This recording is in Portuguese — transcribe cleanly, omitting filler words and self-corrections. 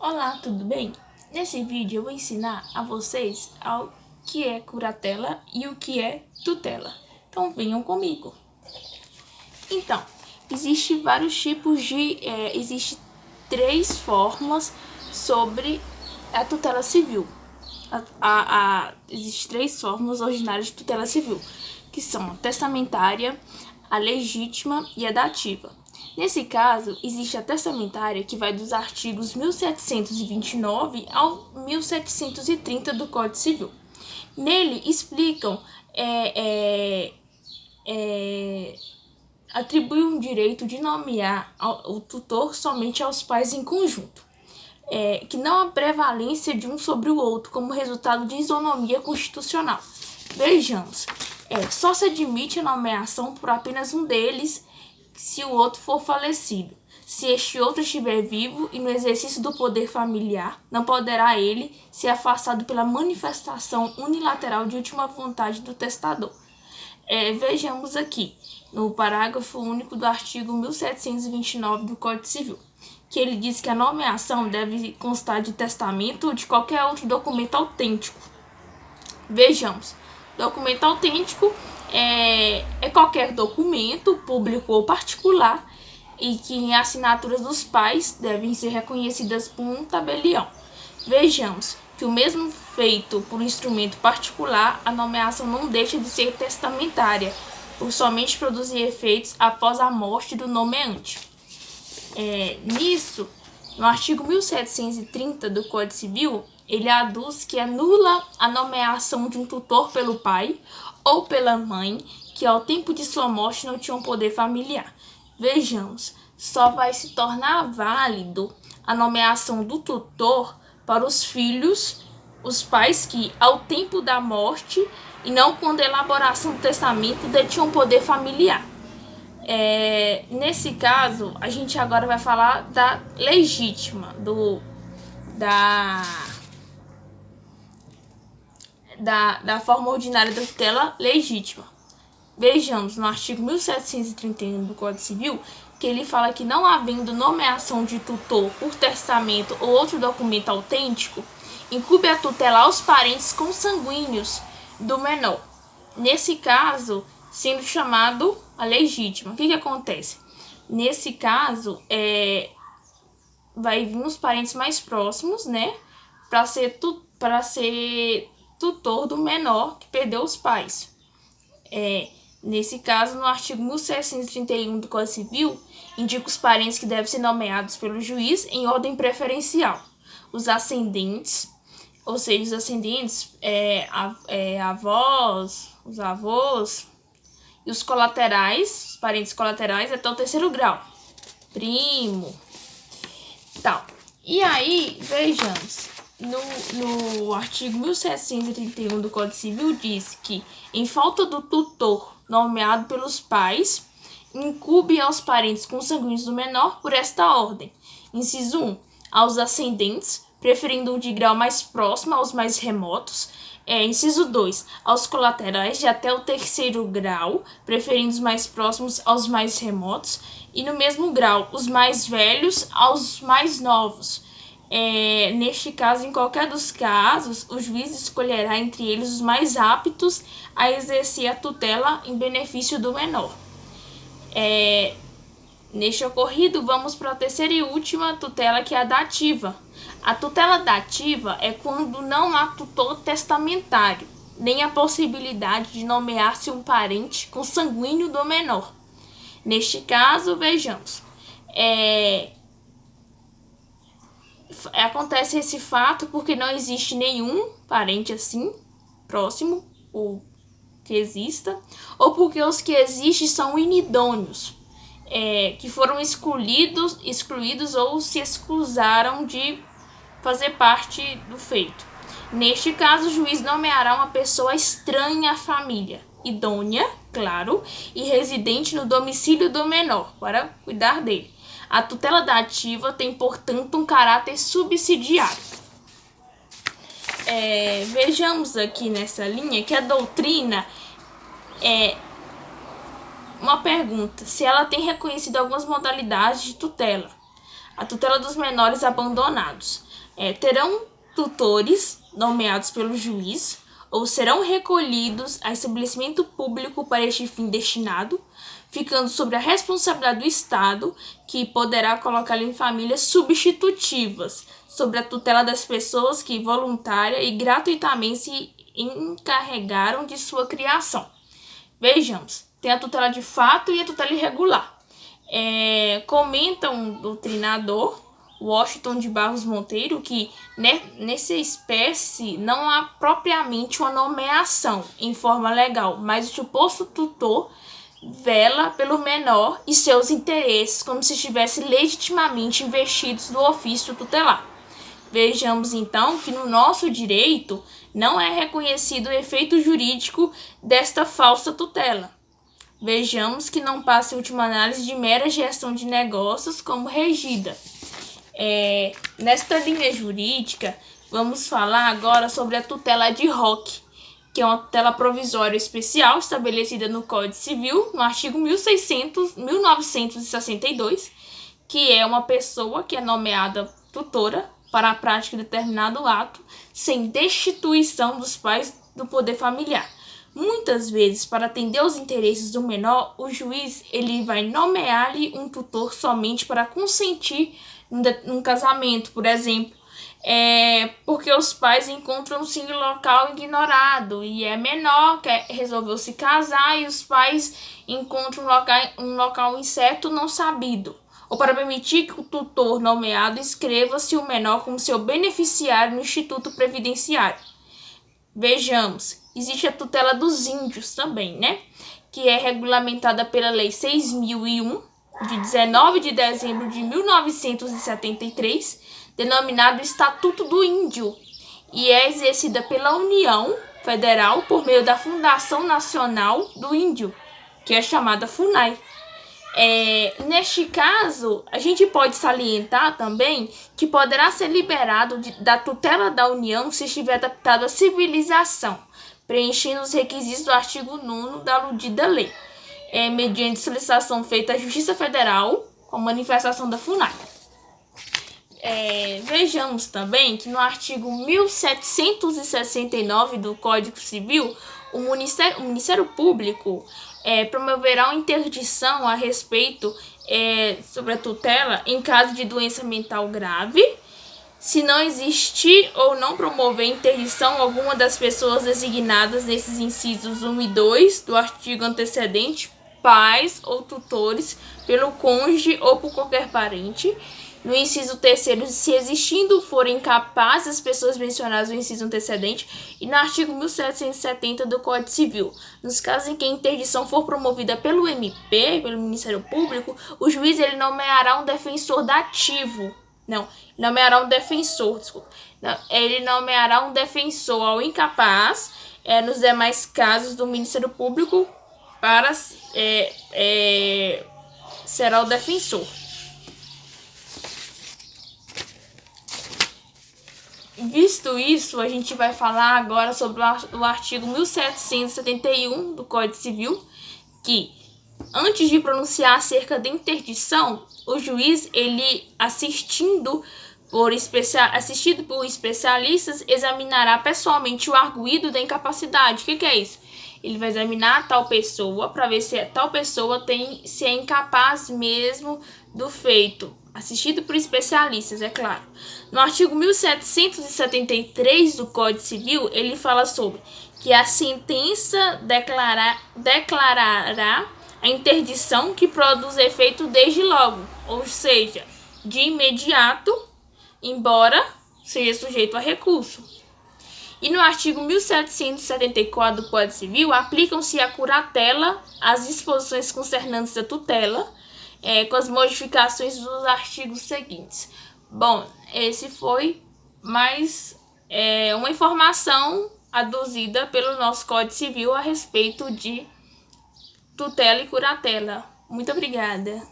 Olá, tudo bem? Nesse vídeo eu vou ensinar a vocês o que é curatela e o que é tutela. Então venham comigo. Então, existe vários tipos de... existe 3 formas sobre a tutela civil. Existem 3 formas ordinárias de tutela civil, que são a testamentária, a legítima e a dativa. Nesse caso, existe a testamentária, que vai dos artigos 1729 ao 1730 do Código Civil. Nele explicam atribui um direito de nomear o tutor somente aos pais em conjunto, que não há prevalência de um sobre o outro como resultado de isonomia constitucional. Vejamos, só se admite a nomeação por apenas um deles se o outro for falecido. Se este outro estiver vivo e no exercício do poder familiar, não poderá ele ser afastado pela manifestação unilateral de última vontade do testador. Vejamos aqui, no parágrafo único do artigo 1729 do Código Civil, que ele diz que a nomeação deve constar de testamento ou de qualquer outro documento autêntico. Vejamos, documento autêntico é qualquer documento, público ou particular, e que as assinaturas dos pais devem ser reconhecidas por um tabelião. Vejamos que o mesmo feito por instrumento particular, a nomeação não deixa de ser testamentária, por somente produzir efeitos após a morte do nomeante. Nisso, no artigo 1730 do Código Civil, ele aduz que é nula a nomeação de um tutor pelo pai ou pela mãe, que ao tempo de sua morte não tinham poder familiar. Vejamos, só vai se tornar válido a nomeação do tutor para os filhos, os pais que, ao tempo da morte, e não quando a elaboração do testamento, detinham poder familiar. Nesse caso, a gente agora vai falar da legítima, da forma ordinária da tutela legítima. Vejamos no artigo 1731 do Código Civil, que ele fala que não havendo nomeação de tutor por testamento ou outro documento autêntico, incumbe a tutela aos parentes consanguíneos do menor. Nesse caso, sendo chamado a legítima. O que acontece? Nesse caso, vai vir os parentes mais próximos, né, para ser tutor do menor que perdeu os pais. Nesse caso, no artigo 1731 do Código Civil, indica os parentes que devem ser nomeados pelo juiz em ordem preferencial. Os ascendentes, ou seja, os ascendentes, avós, os avós, e os colaterais, os parentes colaterais, até o 3º grau, primo, tal. E aí, vejamos, no artigo 1731 do Código Civil diz que, em falta do tutor nomeado pelos pais, incumbe aos parentes consanguíneos do menor por esta ordem. Inciso 1, aos ascendentes, preferindo o de grau mais próximo aos mais remotos. Inciso 2, aos colaterais de até o 3º grau, preferindo os mais próximos aos mais remotos. E no mesmo grau, os mais velhos aos mais novos. Neste caso, em qualquer dos casos, o juiz escolherá entre eles os mais aptos a exercer a tutela em benefício do menor. Neste ocorrido, vamos para a 3ª e última tutela, que é a dativa. A tutela dativa é quando não há tutor testamentário, nem a possibilidade de nomear-se um parente consanguíneo do menor. Neste caso, vejamos, acontece esse fato porque não existe nenhum parente assim próximo ou que exista, ou porque os que existem são inidôneos, que foram excluídos ou se excusaram de fazer parte do feito. Neste caso, o juiz nomeará uma pessoa estranha à família, idônea, claro, e residente no domicílio do menor, para cuidar dele. A tutela dativa tem, portanto, um caráter subsidiário. Vejamos aqui nessa linha que a doutrina uma pergunta, se ela tem reconhecido algumas modalidades de tutela. A tutela dos menores abandonados. terão tutores nomeados pelo juiz ou serão recolhidos a estabelecimento público para este fim destinado, ficando sobre a responsabilidade do Estado, que poderá colocá-lo em famílias substitutivas, sobre a tutela das pessoas que voluntária e gratuitamente se encarregaram de sua criação. Vejamos, tem a tutela de fato e a tutela irregular. Comenta um doutrinador, Washington de Barros Monteiro, que nessa espécie não há propriamente uma nomeação em forma legal, mas o suposto tutor vela pelo menor e seus interesses como se estivesse legitimamente investidos no ofício tutelar. Vejamos então que no nosso direito não é reconhecido o efeito jurídico desta falsa tutela. Vejamos que não passa em última análise de mera gestão de negócios como regida. Nesta linha jurídica, vamos falar agora sobre a tutela ad hoc, que é uma tutela provisória especial estabelecida no Código Civil, no artigo 1962, que é uma pessoa que é nomeada tutora para a prática de determinado ato, sem destituição dos pais do poder familiar. Muitas vezes, para atender aos interesses do menor, o juiz ele vai nomear-lhe um tutor somente para consentir num casamento, por exemplo, porque os pais encontram-se em local ignorado e é menor, resolveu se casar e os pais encontram um local incerto não sabido, ou para permitir que o tutor nomeado escreva-se o menor como seu beneficiário no Instituto Previdenciário. Vejamos, existe a tutela dos índios também, que é regulamentada pela Lei 6.001, de 19 de dezembro de 1973, denominado Estatuto do Índio, e é exercida pela União Federal por meio da Fundação Nacional do Índio, que é chamada FUNAI. Neste caso, a gente pode salientar também que poderá ser liberado da tutela da União se estiver adaptado à civilização, preenchendo os requisitos do artigo 9º da aludida lei, mediante solicitação feita à Justiça Federal com manifestação da FUNAI. Vejamos também que no artigo 1769 do Código Civil, o Ministério Público promoverá uma interdição a respeito sobre a tutela em caso de doença mental grave, se não existir ou não promover interdição alguma das pessoas designadas nesses incisos 1 e 2 do artigo antecedente, pais ou tutores, pelo cônjuge ou por qualquer parente. No inciso 3º, se existindo forem capazes as pessoas mencionadas no inciso antecedente, e no artigo 1770 do Código Civil. Nos casos em que a interdição for promovida pelo MP, pelo Ministério Público, o juiz ele nomeará um defensor dativo. Ele nomeará um defensor ao incapaz, nos demais casos do Ministério Público, será o defensor. Visto isso, a gente vai falar agora sobre o artigo 1771 do Código Civil, que, antes de pronunciar acerca da interdição, o juiz, ele assistido por especialistas, examinará pessoalmente o arguido da incapacidade. O que é isso? Ele vai examinar a tal pessoa para ver se a tal pessoa se é incapaz mesmo do feito. Assistido por especialistas, é claro. No artigo 1773 do Código Civil, ele fala sobre que a sentença declarará a interdição que produz efeito desde logo, ou seja, de imediato, embora seja sujeito a recurso. E no artigo 1774 do Código Civil, aplicam-se a curatela as disposições concernentes da tutela, com as modificações dos artigos seguintes. Bom, esse foi mais uma informação aduzida pelo nosso Código Civil a respeito de tutela e curatela. Muito obrigada.